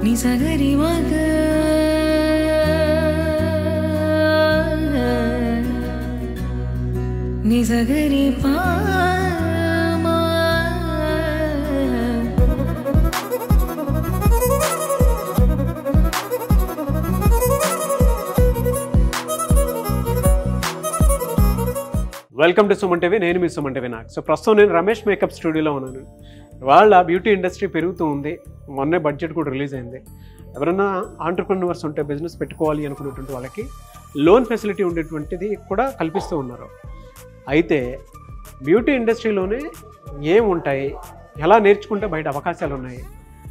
నిసగరి మగ నిసగరి పా welcome to Suman TV. నేను మీ సుమన్ టీవీ నాకు. సో ప్రస్తుతం నేను రమేష్ మేకప్ స్టూడియోలో ఉన్నాను. వాళ్ళ బ్యూటీ ఇండస్ట్రీ పెరుగుతూ ఉంది. మొన్నే బడ్జెట్ కూడా రిలీజ్ అయింది. ఎవరైనా ఆంటర్ప్రెన్యూర్స్ ఉంటే బిజినెస్ పెట్టుకోవాలి అనుకునేటువంటి వాళ్ళకి లోన్ ఫెసిలిటీ ఉండేటువంటిది కూడా కల్పిస్తూ ఉన్నారు. అయితే బ్యూటీ ఇండస్ట్రీలోనే ఏముంటాయి, ఎలా నేర్చుకుంటే బయట అవకాశాలు ఉన్నాయి,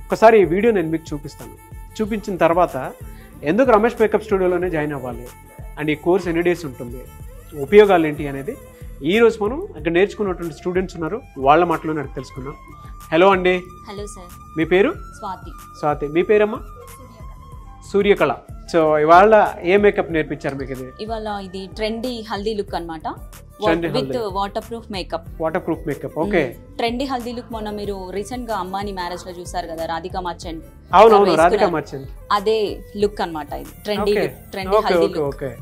ఒకసారి ఈ వీడియో నేను మీకు చూపిస్తాను. చూపించిన తర్వాత ఎందుకు రమేష్ మేకప్ స్టూడియోలోనే జాయిన్ అవ్వాలి అండ్ ఈ కోర్స్ ఎన్ని డేస్ ఉంటుంది, ఉపయోగాలు ఏంటి అనేది ఈరోజు మనం ఇక్కడ నేర్చుకున్నటువంటి స్టూడెంట్స్ ఉన్నారు, వాళ్ళ మాటలోనే అడిగి తెలుసుకుందాం. హలో అండి. Hello sir. మీ పేరు? స్వాతి. స్వాతి. మీ పేరమ్మా? సూర్యకళ. సో ఇవాళ ఏ మేకప్ నేర్పించారు మీకు? ఇవాళ ఇది ట్రెండీ హల్దీ లుక్ అన్నమాట, with water proof makeup. Water proof makeup. Okay. Trendy haldi look మొన్న మీరు రీసెంట్ గా అంబానీ మ్యారేజ్ లో చూసారు కదా, రాధికా మర్చెంట్. అవునవును, రాధికా మర్చెంట్. అదే లుక్ అన్నమాట ఇది, ట్రెండీ హల్దీ లుక్. ఓకే.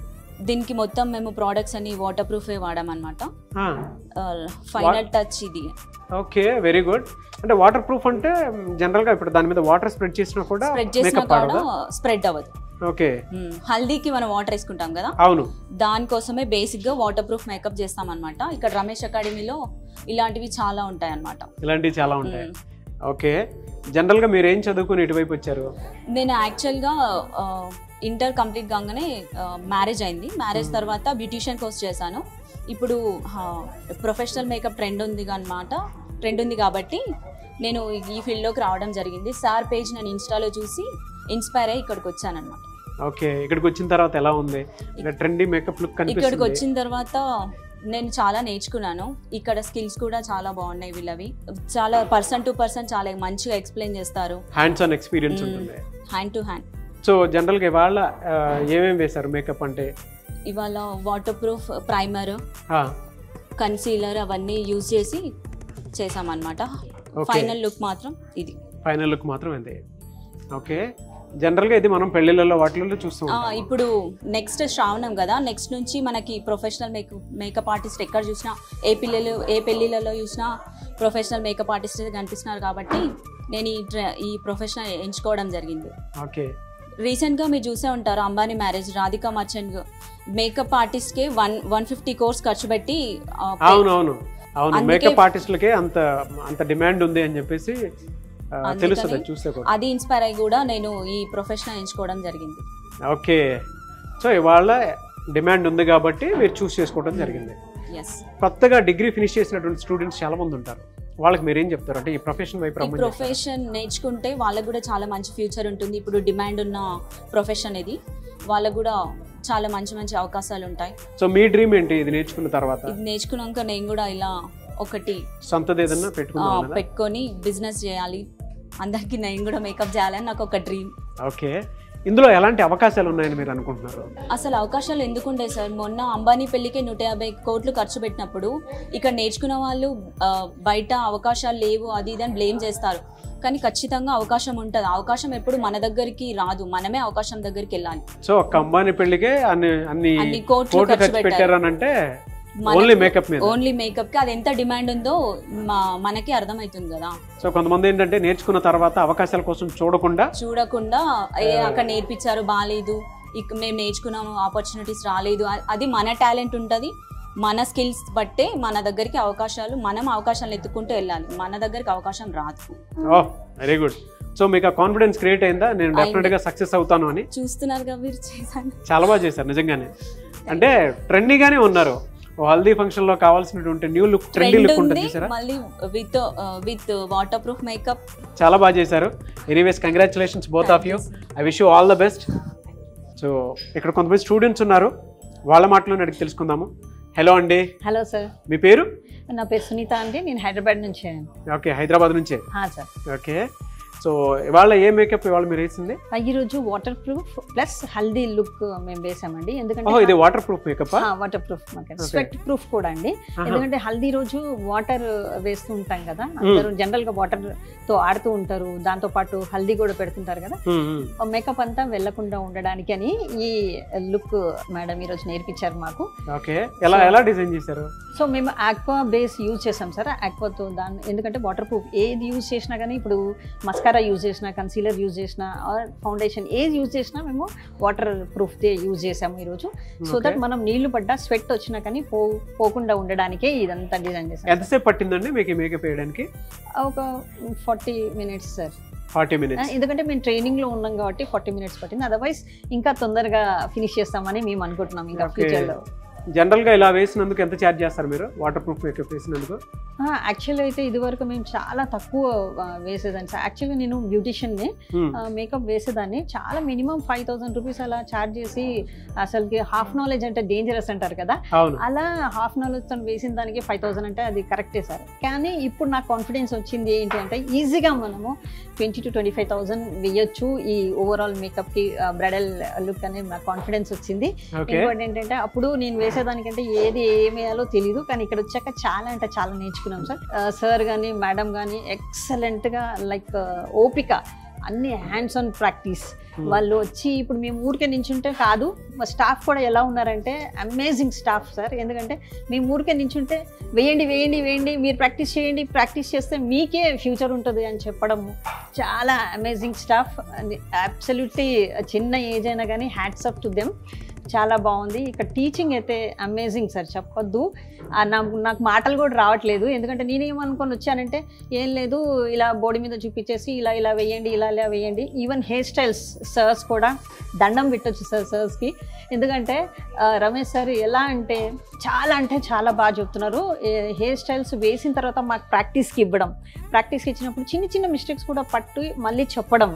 దీనికి మొత్తం మేము ప్రోడక్ట్స్ అన్ని వాటర్ ప్రూఫ్ వాడామన్నమాట. ఫైనల్ టచ్ ఇది. Okay, very good. అంటే వాటర్ ప్రూఫ్ అంటే జనరల్ గా ఇప్పుడు దాని మీద వాటర్ స్ప్రెడ్ చేసినా కూడా స్ప్రెడ్ అవ్వదు. ఓకే. హల్దీకి మనం వాటర్ వేసుకుంటాం కదా, అవును, దానికోసమే బేసిక్ గా వాటర్ ప్రూఫ్ మేకప్ చేస్తాం అనమాట. ఇక్కడ రమేష్ అకాడమీలో ఇలాంటివి చాలా ఉంటాయి అన్నమాట. ఇలాంటివి చాలా ఉంటాయి. ఓకే. జనరల్ గా మీరు ఏం చదువుకుని ఇటువైపు వచ్చారు? నేను యాక్చువల్ గా ఇంటర్ కంప్లీట్ కాగానే మ్యారేజ్ అయింది. మ్యారేజ్ తర్వాత బ్యూటీషియన్ కోర్స్ చేశాను. ఇప్పుడు ప్రొఫెషనల్ మేకప్ ట్రెండ్ ఉంది కాబట్టి నేను ఈ ఫీల్డ్లోకి రావడం జరిగింది. సార్ పేజ్ నేను ఇన్స్టాలో చూసి ఇన్స్పైర్ అయ్యి ఇక్కడికి వచ్చాను అనమాట. ఓకే. ఇక్కడికి వచ్చిన తర్వాత ఎలా ఉంది ట్రెండీ మేకప్ లుక్? ఇక్కడికి వచ్చిన తర్వాత నేను చాలా నేర్చుకున్నాను. ఇక్కడ స్కిల్స్ కూడా చాలా బాగున్నాయి వీళ్ళవి. చాలా పర్సన్ టు పర్సన్ చాలా మంచిగా ఎక్స్ప్లెయిన్ చేస్తారు. హ్యాండ్స్ ఆన్ ఎక్స్పీరియన్స్ ఉంటుంది, హ్యాండ్ టు హ్యాండ్. సో జనరల్గా ఇవాళ ఏమేమి వేశారు మేకప్ అంటే? ఇవాళ వాటర్ ప్రూఫ్ ప్రైమర్, కన్సీలర్ అవన్నీ యూజ్ చేసి చేసామన్నమాట. ఫైనల్ లుక్ మాత్రం ఇది. ఫైనల్ లుక్ మాత్రం ఇది. ఓకే. జనరల్గా ఇది మనం పెళ్లిళ్ళలో వాటిల్లో చూస్తాం. ఇప్పుడు నెక్స్ట్ శ్రావణం కదా, నెక్స్ట్ నుంచి మనకి ప్రొఫెషనల్ మేకప్ ఆర్టిస్ట్ ఎక్కడ చూసినా, ఏ పెళ్లిళ్ళలో చూసినా ప్రొఫెషనల్ మేకప్ ఆర్టిస్ట్ కనిపిస్తున్నారు కాబట్టి నేను ఈ ప్రొఫెషన్ ఎంచుకోవడం జరిగింది. ఓకే. రీసెంట్ గా మీరు చూసే ఉంటారు Ambani marriage, Radhika Merchant makeup artist కే 150 crores ఖర్చు పెట్టి. అవునవును, మేకప్ ఆర్టిస్టులకే అంత డిమాండ్ ఉంది అని చెప్పేసి తెలుస్తుంది చూస్తే కూడా. అది ఇన్స్పైర్ అయ్యి కూడా నేను ఈ ప్రొఫెషన్ ఎంచుకోవడం జరిగింది. ఓకే. సో ఇవాళ డిమాండ్ ఉంది కాబట్టి మీరు చూస్ చేసుకోవడం జరిగింది. కొత్తగా డిగ్రీ ఫినిష్ చేసినటువంటి స్టూడెంట్స్ చాలా మంది ఉంటారు, వాళ్ళకి మీరు ఏం చెప్తారు? అంటే ఈ ప్రొఫెషన్ వైపు ప్రొఫెషన్ నేర్చుకుంటే వాళ్ళకు కూడా చాలా మంచి ఫ్యూచర్ ఉంటుంది. ఇప్పుడు డిమాండ్ ఉన్న ప్రొఫెషన్ ఇది, వాళ్ళకు కూడా చాలా మంచి అవకాశాలు ఉంటాయి. సో మీ డ్రీమ్ ఏంటి ఇది నేర్చుకున్న తర్వాత? ఇది నేర్చుకున్నాక నేను కూడా ఇలా ఒకటి సొంతది ఏదన్నా పెట్టుకొని బిజినెస్ చేయాలి, అందరికి నేను కూడా మేకప్ చేయాలని నాకు ఒక డ్రీమ్. ఓకే. ఇందులో ఎలాంటి అవకాశాలు ఉన్నాయని మీరు అనుకుంటున్నారు? అసలు అవకాశాలు ఎందుకుంటాయి సార్? మొన్న అంబానీ పెళ్లికే 150 కోట్లు ఖర్చు పెట్టినప్పుడు ఇక్కడ నేర్చుకున్న వాళ్ళు బయట అవకాశాలు లేవు అది ఇది అని బ్లేమ్ చేస్తారు. కానీ ఖచ్చితంగా అవకాశం ఉంటుంది. అవకాశం ఎప్పుడు మన దగ్గరికి రాదు, మనమే అవకాశం దగ్గరికి వెళ్ళాలి. సో ఒక అంబానీ పెళ్లికే అన్ని కోట్లు ఖర్చు పెట్టారనంటే ఓన్లీ మేకప్ కి అది ఎంత డిమాండ్ ఉందో మనకి అర్థమవుతుంది కదా. సో కొంతమంది ఏంటంటే నేర్చుకున్న తర్వాత అవకాశాల కోసం చూడకుండా అక్కడ నేర్పించారు బాగాలేదు, మేము నేర్చుకున్నాము ఆపర్చునిటీస్ రాలేదు, అది మన టాలెంట్ ఉంటుంది, మన స్కిల్స్ బట్టే మన దగ్గరికి అవకాశాలు, మనం అవకాశాలు ఎత్తుకుంటూ వెళ్ళాలి, మన దగ్గరికి అవకాశం రాదు. Very good. సో మీకు కాన్ఫిడెన్స్ క్రియేట్ అయిందా నేను డెఫినెట్ గా సక్సెస్ అవుతాను అని? చూస్తున్నారుగా మీరు, చేశాను. చాలా బాగా చేశారు నిజంగానే. అంటే ట్రెండీగానే ఉన్నారు. హల్దీ ఫంక్షన్ లో కావాల్సినటువంటి న్యూ లుక్, ట్రెండీ లుక్ ఉంటుంది చూసారా, మళ్ళీ విత్ వాటర్ ప్రూఫ్ మేకప్. చాలా బాగా చేశారు. Anyways congratulations both of you. I wish you all the best. So ఇక్కడ కొంతమంది స్టూడెంట్స్ ఉన్నారు, వాళ్ళ మాటలో అడిగి తెలుసుకుందాము. హలో అండి. Hello sir. మీ పేరు? నా పేరు సునీత అండి, నేను హైదరాబాద్ నుంచి. ఓకే, హైదరాబాద్ నుంచే. సార్. ఓకే. సో సో ఇవాళ ఏ మేకప్ ఇవాళ మీరు వేసింది? ఈరోజు water proof plus haldi look మేము వేసామండి. ఇది ఎందుకంటే water proof makeup, water proof sweat proof కూడా అండి. ఎందుకంటే హల్దీ రోజు వాటర్ వేస్తూ ఉంటాం కదా, అందరూ జనరల్ గా వాటర్ తో ఆడుతూ ఉంటారు, దాంతో పాటు హల్దీ కూడా పెడుతుంటారు కదా, మేకప్ అంతా వెళ్లకుండా ఉండడానికి అని ఈ లుక్ మేడం ఈ రోజు నేర్పించారు మాకు. ఓకే, ఎలా డిజైన్ చేశారు? సో మేము ఆక్వా బేస్ యూజ్ చేసాం సార్. ఆక్వాతో దాన్ని ఎందుకంటే వాటర్ ప్రూఫ్ ఏది యూజ్ చేసినా కానీ, ఇప్పుడు మస్కారా యూజ్ చేసినా, కన్సీలర్ యూజ్ చేసినా, ఫౌండేషన్ ఏది యూజ్ చేసినా మేము వాటర్ ప్రూఫ్దే యూజ్ చేసాము ఈరోజు. సో దట్ మనం నీళ్లు పడ్డా స్వెట్ వచ్చినా కానీ పోకుండా ఉండడానికే ఇదంతా డిజైన్ చేసాం. ఎంతసేపు పట్టిందండి మీకు మేకప్ వేయడానికి? ఒక 40 minutes సార్. 40 minutes. ఎందుకంటే మేము ట్రైనింగ్ లో ఉన్నాం కాబట్టి 40 minutes పట్టింది. అదర్వైజ్ ఇంకా తొందరగా ఫినిష్ చేస్తామని మేము అనుకుంటున్నాం ఇంకా ఫ్యూచర్ లో. జనరల్ గా ఇలా వేసినందుకు ఎంత ఛార్జ్ చేస్తారు మీరు వాటర్ ప్రూఫ్ మేకప్ వేసినందుకు? యాక్చువల్గా అయితే ఇదివరకు మేము చాలా తక్కువ వేసేదాన్ని సార్. యాక్చువల్గా నేను బ్యూటిషియన్ని, మేకప్ వేసేదాన్ని. చాలా మినిమం 5,000 రూపీస్ అలా ఛార్జ్ చేసి, అసలుకి హాఫ్ నాలెడ్జ్ అంటే డేంజరస్ అంటారు కదా, అలా హాఫ్ నాలెడ్జ్ తో వేసిన దానికి 5,000 అంటే అది కరెక్టే సార్. కానీ ఇప్పుడు నాకు కాన్ఫిడెన్స్ వచ్చింది ఏంటి అంటే, ఈజీగా మనము 20,000 to 25,000 వేయొచ్చు ఈ ఓవరాల్ మేకప్ కి, బ్రైడల్ లుక్ అనేది నాకు కాన్ఫిడెన్స్ వచ్చింది. ఇంకోటి ఏంటంటే, అప్పుడు నేను వేసేదానికంటే ఏది ఏమేయాలో తెలియదు, కానీ ఇక్కడ వచ్చాక చాలా అంటే చాలా నేర్చుకున్నాం సార్. సార్ కానీ మేడం కానీ ఎక్సలెంట్ గా, లైక్ ఓపిక, అన్ని హ్యాండ్స్ ఆన్ ప్రాక్టీస్. వాళ్ళు వచ్చి ఇప్పుడు మేము ఊరికే నించుంటే కాదు, మా స్టాఫ్ కూడా ఎలా ఉన్నారంటే అమేజింగ్ స్టాఫ్ సార్. ఎందుకంటే మేము ఊరికే నించుంటే వేయండి వేయండి వేయండి, మీరు ప్రాక్టీస్ చేయండి, ప్రాక్టీస్ చేస్తే మీకే ఫ్యూచర్ ఉంటుంది అని చెప్పడము. చాలా అమేజింగ్ స్టాఫ్, అబ్సల్యూట్లీ చిన్న ఏజ్ అయినా కానీ హ్యాట్స్ అప్ టు దెమ్. చాలా బాగుంది. ఇక్కడ టీచింగ్ అయితే అమేజింగ్ సార్, చెప్పొద్దు. నాకు మాటలు కూడా రావట్లేదు. ఎందుకంటే నేనేమనుకొని వచ్చానంటే, ఏం లేదు ఇలా బోర్డు మీద చూపించేసి ఇలా వేయండి, ఇలా వేయండి. ఈవెన్ హెయిర్ స్టైల్స్ సర్స్ కూడా దండం పెట్టొచ్చు సార్ సర్స్కి. ఎందుకంటే రమేష్ సార్ ఎలా అంటే చాలా బాగా చెప్తున్నారు. హెయిర్ స్టైల్స్ వేసిన తర్వాత మాకు ప్రాక్టీస్కి ఇచ్చినప్పుడు చిన్న చిన్న మిస్టేక్స్ కూడా పట్టు మళ్ళీ చెప్పడం,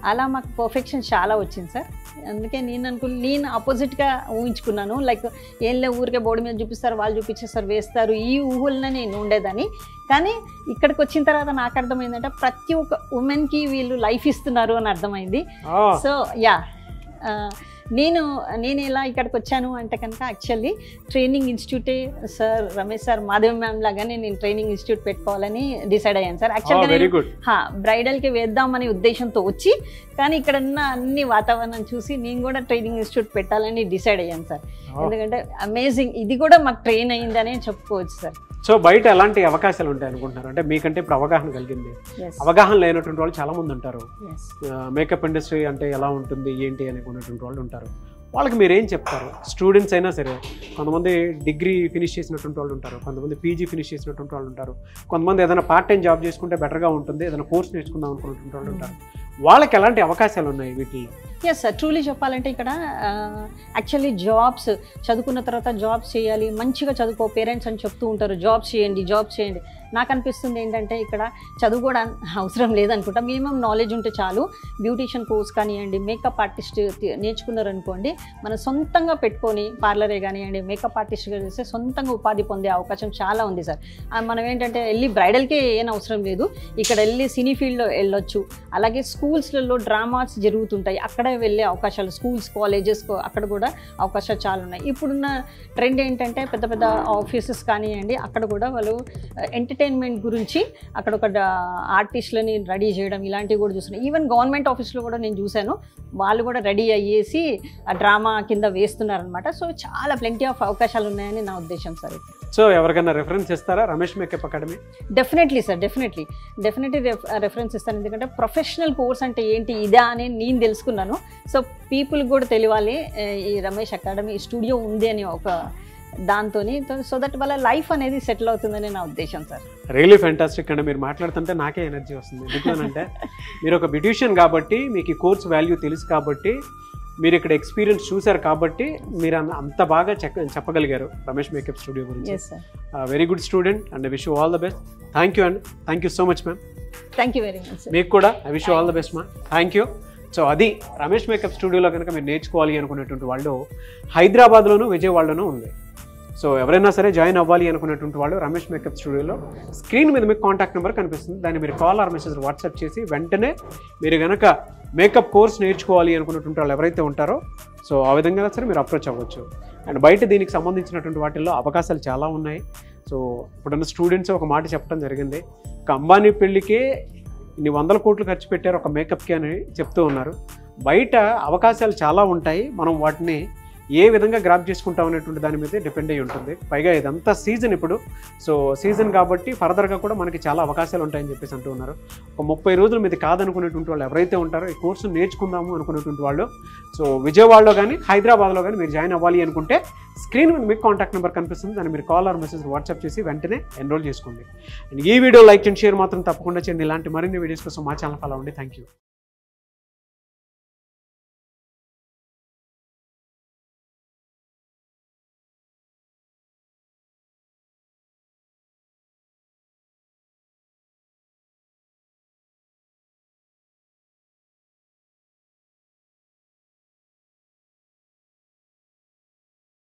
అలా మాకు పర్ఫెక్షన్ చాలా వచ్చింది సార్. అందుకే నేను ఆపోజిట్గా ఊహించుకున్నాను. లైక్ ఏం లేవు, ఊరికే బోర్డు మీద చూపిస్తారు, వాళ్ళు చూపించేస్తారు, వేస్తారు, ఈ ఊహలనే నేను ఉండేదని. కానీ ఇక్కడికి వచ్చిన తర్వాత నాకు అర్థమైందంటే, ప్రతి ఒక్క ఉమెన్కి వీళ్ళు లైఫ్ ఇస్తున్నారు అని అర్థమైంది. సో యా, నేను ఎలా ఇక్కడికి వచ్చాను అంటే కనుక, యాక్చువల్లీ ట్రైనింగ్ ఇన్స్టిట్యూటే sir Ramesh sir, Madhavi ma'am లాగానే నేను ట్రైనింగ్ ఇన్స్టిట్యూట్ పెట్టుకోవాలని డిసైడ్ అయ్యాను సార్. యాక్చువల్గా బ్రైడల్కి వేద్దామనే ఉద్దేశంతో వచ్చి, కానీ ఇక్కడ ఉన్న అన్ని వాతావరణం చూసి నేను కూడా ట్రైనింగ్ ఇన్స్టిట్యూట్ పెట్టాలని డిసైడ్ అయ్యాను సార్. ఎందుకంటే అమేజింగ్, ఇది కూడా మాకు ట్రైన్ అయ్యిందనే చెప్పుకోవచ్చు సార్. సో బయట ఎలాంటి అవకాశాలు ఉంటాయి అనుకుంటున్నారు? అంటే మీకంటే ఇప్పుడు అవగాహన కలిగింది, అవగాహన లేనటువంటి వాళ్ళు చాలా మంది ఉంటారు. మేకప్ ఇండస్ట్రీ అంటే ఎలా ఉంటుంది ఏంటి అనుకున్నటువంటి వాళ్ళు ఉంటారు. వాళ్ళకి మీరు ఏం చెప్తారు? స్టూడెంట్స్ అయినా సరే, కొంతమంది డిగ్రీ ఫినిష్ చేసినటువంటి వాళ్ళు ఉంటారు, కొంతమంది పీజీ ఫినిష్ చేసినటువంటి వాళ్ళు ఉంటారు, కొంతమంది ఏదైనా పార్ట్ టైం జాబ్ చేసుకుంటే బెటర్గా ఉంటుంది, ఏదైనా కోర్స్ నేర్చుకుందాం అనుకున్నటువంటి వాళ్ళు ఉంటారు. వాళ్ళకి ఎలాంటి అవకాశాలు ఉన్నాయి వీటిలో? ఎస్ సార్, ట్రూలీ చెప్పాలంటే ఇక్కడ యాక్చువల్లీ జాబ్స్, చదువుకున్న తర్వాత జాబ్స్ చేయాలి, మంచిగా చదువుకో పేరెంట్స్ అని చెప్తూ ఉంటారు, జాబ్స్ చేయండి. నాకు అనిపిస్తుంది ఏంటంటే, ఇక్కడ చదువు కూడా అవసరం లేదనుకుంటా, మినిమం నాలెడ్జ్ ఉంటే చాలు. బ్యూటీషియన్ కోర్స్ కానివ్వండి, మేకప్ ఆర్టిస్ట్ నేర్చుకున్నారనుకోండి, మనం సొంతంగా పెట్టుకొని పార్లరే కానివ్వండి, మేకప్ ఆర్టిస్ట్గా చేస్తే సొంతంగా ఉపాధి పొందే అవకాశం చాలా ఉంది సార్. మనం ఏంటంటే వెళ్ళి బ్రైడల్కే ఏం అవసరం లేదు, ఇక్కడ వెళ్ళి సినీ ఫీల్డ్లో వెళ్ళొచ్చు. అలాగే స్కూల్స్లలో డ్రామాస్ జరుగుతుంటాయి, అక్కడ వెళ్ళే అవకాశాలు, స్కూల్స్ కాలేజెస్ అక్కడ కూడా అవకాశాలు చాలా ఉన్నాయి. ఇప్పుడున్న ట్రెండ్ ఏంటంటే, పెద్ద పెద్ద ఆఫీసెస్ కానివ్వండి, అక్కడ కూడా వాళ్ళు ఎంటర్టైన్మెంట్ గురించి అక్కడ ఒక ఆర్టిస్టులని రెడీ చేయడం ఇలాంటివి కూడా చూస్తున్నాయి. ఈవెన్ గవర్నమెంట్ ఆఫీస్లో కూడా నేను చూశాను, వాళ్ళు కూడా రెడీ అయ్యేసి ఆ డ్రామా కింద వేస్తున్నారనమాట. సో చాలా ప్లెంటీ ఆఫ్ అవకాశాలు ఉన్నాయని నా ఉద్దేశం సార్. సో ఎవరికైనా రెఫరెన్స్ ఇస్తారా Ramesh makeup academy? Definitely sir, definitely reference ఇస్తాను. ఎందుకంటే ప్రొఫెషనల్ కోర్స్ అంటే ఏంటి ఇదా అని నేను తెలుసుకున్నాను. సో పీపుల్ కూడా తెలియాలి ఈ రమేష్ అకాడమీ స్టూడియో ఉంది అని ఒక దాంతో, సో దట్ వాళ్ళ లైఫ్ అనేది సెటిల్ అవుతుందని నా ఉద్దేశం సార్. రియలీ ఫ్యాంటాస్టిక్ అండి. మీరు మాట్లాడుతుంటే నాకే ఎనర్జీ వస్తుంది. ఎందుకంటే మీరు ఒక బ్యూటిషియన్ కాబట్టి, మీకు ఈ కోర్స్ వాల్యూ తెలుసు కాబట్టి, మీరు ఇక్కడ ఎక్స్పీరియన్స్ చూసారు కాబట్టి మీరు అంత బాగా చెప్పగలిగారు రమేష్ మేకప్ స్టూడియో గురించి. Very good student and wish you all the best. Thank you and thank you so much ma'am. Thank you very much. మీకు కూడా I wish you all the best ma'am. Thank you. So అది Ramesh makeup స్టూడియోలో కనుక మీరు నేర్చుకోవాలి అనుకునేటువంటి వాళ్ళు హైదరాబాద్లోనూ విజయవాడలోనూ ఉంది. సో ఎవరైనా సరే జాయిన్ అవ్వాలి అనుకున్నటువంటి వాళ్ళు రమేష్ మేకప్ స్టూడియోలో స్క్రీన్ మీద మీకు కాంటాక్ట్ నెంబర్ కనిపిస్తుంది, దాన్ని మీరు కాల్ ఆర్ మెసేజ్ వాట్సాప్ చేసి వెంటనే మీరు కనుక మేకప్ కోర్స్ నేర్చుకోవాలి అనుకున్నటువంటి వాళ్ళు ఎవరైతే ఉంటారో సో ఆ విధంగా సరే మీరు అప్రోచ్ అవ్వచ్చు. అండ్ బయట దీనికి సంబంధించినటువంటి వాటిల్లో అవకాశాలు చాలా ఉన్నాయి. సో ఇప్పుడున్న స్టూడెంట్స్ ఒక మాట చెప్పడం జరిగింది, ఒక అంబానీ పెళ్ళికే ఇన్ని 100 కోట్లు ఖర్చు పెట్టారు ఒక మేకప్కి అని చెప్తూ ఉన్నారు. బయట అవకాశాలు చాలా ఉంటాయి, మనం వాటిని ఏ విధంగా గ్రాప్ చేసుకుంటాం అనేటువంటి దాని మీద డిపెండ్ అయ్యి ఉంటుంది. పైగా ఇదంతా సీజన్ ఇప్పుడు, సో సీజన్ కాబట్టి ఫర్దర్గా కూడా మనకి చాలా అవకాశాలు ఉంటాయని చెప్పేసి అంటూ ఉన్నారు. ఒక 30 రోజులు మీది కాదనుకునేటువంటి వాళ్ళు ఎవరైతే ఉంటారో ఈ కోర్సు నేర్చుకుందాము అనుకునేటువంటి వాళ్ళు సో విజయవాడలో కానీ హైదరాబాద్లో కానీ మీరు జాయిన్ అవ్వాలి అనుకుంటే స్క్రీన్ మీద మీకు కాంటాక్ట్ నెంబర్ కనిపిస్తుంది, దాన్ని మీరు కాల్ ఆర్ మెసేజ్ వాట్సాప్ చేసి వెంటనే ఎన్రోల్ చేసుకోండి. అండ్ ఈ వీడియో లైక్ అండ్ షేర్ మాత్రం తప్పకుండా చేయండి. ఇలాంటి మరిన్ని వీడియోస్ కోసం మా ఛానల్ ఫాలో అవ్వండి. Thank you.